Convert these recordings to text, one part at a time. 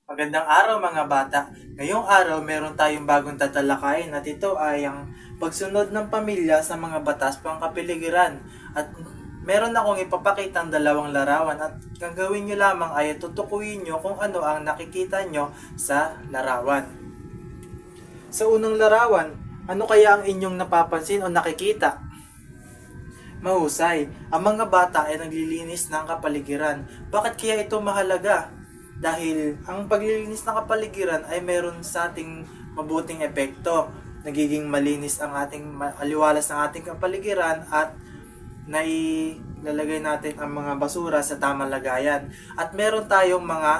Magandang araw mga bata. Ngayong araw meron tayong bagong tatalakayin at ito ay ang pagsunod ng pamilya sa mga batas pangkapiligiran. At meron akong ipapakitang dalawang larawan at gagawin nyo lamang ay tutukuyin nyo kung ano ang nakikita nyo sa larawan. Sa unang larawan, ano kaya ang inyong napapansin o nakikita? Mahusay, ang mga bata ay naglilinis ng kapaligiran. Bakit kaya ito mahalaga? Dahil ang paglilinis ng kapaligiran ay meron sa ating mabuting epekto. Nagiging malinis ang ating aliwalas ng ating kapaligiran at nailalagay natin ang mga basura sa tamang lagayan. At meron tayong mga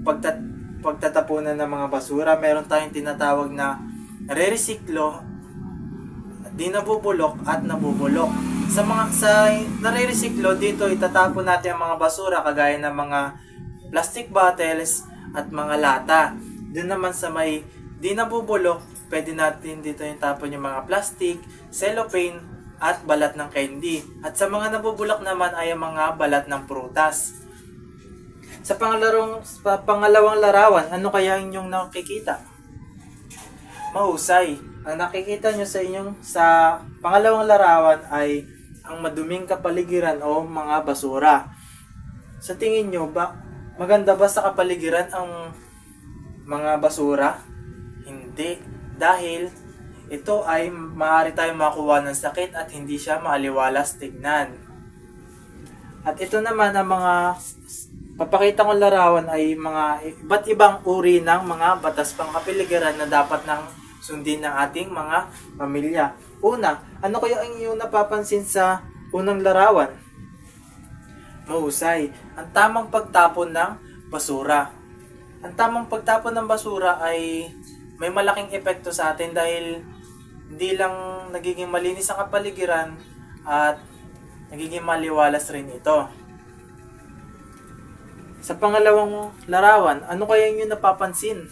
pagtat pagtatapunan ng mga basura, meron tayong tinatawag na re-resiklo, di nabubulok at nabubulok. Sa nare-resiklo, dito itatapon natin ang mga basura kagaya ng mga plastic bottles at mga lata. Doon naman sa may di nabubulok, pwede natin dito yung tapon yung mga plastic, cellophane at balat ng candy. At sa mga nabubulok naman ay ang mga balat ng prutas. Sa pangalawang larawan, ano kaya inyong nakikita? Mahusay. Ang nakikita nyo sa pangalawang larawan ay ang maduming kapaligiran o mga basura. Sa tingin nyo, maganda ba sa kapaligiran ang mga basura? Hindi. Dahil ito ay maaari tayong makuha ng sakit at hindi siya maaliwalas tignan. At ito naman ang mga papakita kong larawan ay mga iba't ibang uri ng mga batas pangkapaligiran na dapat nang sundin ng ating mga pamilya. Una, ano kaya ang iyong napapansin sa unang larawan? Mahusay, ang tamang pagtapon ng basura. Ang tamang pagtapon ng basura ay may malaking epekto sa atin dahil hindi lang nagiging malinis ang kapaligiran at nagiging maliwalas rin ito. Sa pangalawang larawan, ano kaya yung napapansin?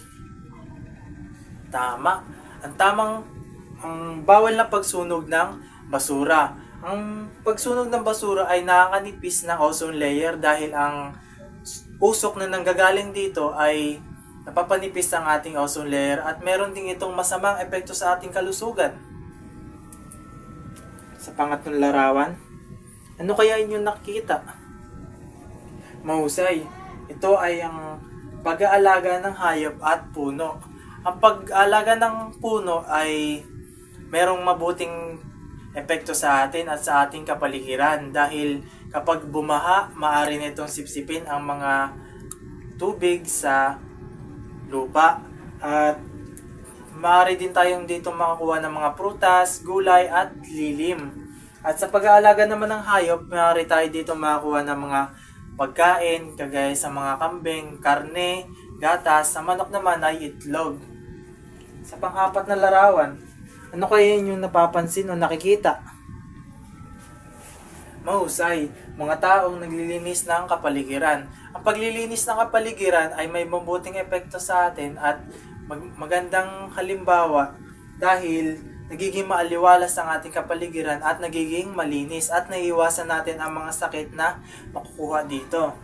Tama. Ang bawal na pagsunog ng basura. Ang pagsunog ng basura ay nakakanipis ng ozone layer dahil ang usok na nanggagaling dito ay napapanipis ang ating ozone layer at meron din itong masamang epekto sa ating kalusugan. Sa pangatlong larawan, ano kaya inyong nakikita? Mahusay. Ito ay ang pag-aalaga ng hayop at puno. Ang pag-aalaga ng puno ay merong mabuting epekto sa atin at sa ating kapaligiran dahil kapag bumaha, maaari nitong sipsipin ang mga tubig sa lupa at maaari din tayong dito makakuha ng mga prutas, gulay at lilim. At sa pag-aalaga naman ng hayop, maaari tayo dito makakuha ng mga pagkain kagaya sa mga kambing, karne, gatas, sa manok naman ay itlog. Sa pang-apat na larawan, ano kaya yung napapansin o nakikita? Mahusay, mga taong naglilinis ng kapaligiran. Ang paglilinis ng kapaligiran ay may mabuting epekto sa atin at magandang halimbawa dahil nagiging maaliwalas ang ating kapaligiran at nagiging malinis at naiiwasan natin ang mga sakit na makukuha dito.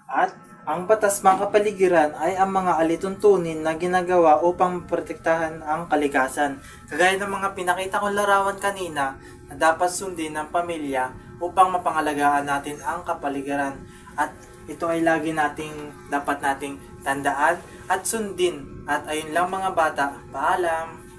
At ang batas pangkapaligiran ay ang mga alituntunin na ginagawa upang protektahan ang kalikasan. Kagaya ng mga pinakita kong larawan kanina na dapat sundin ng pamilya upang mapangalagaan natin ang kapaligiran. At ito ay lagi dapat nating tandaan at sundin. At ayun lang mga bata, paalam!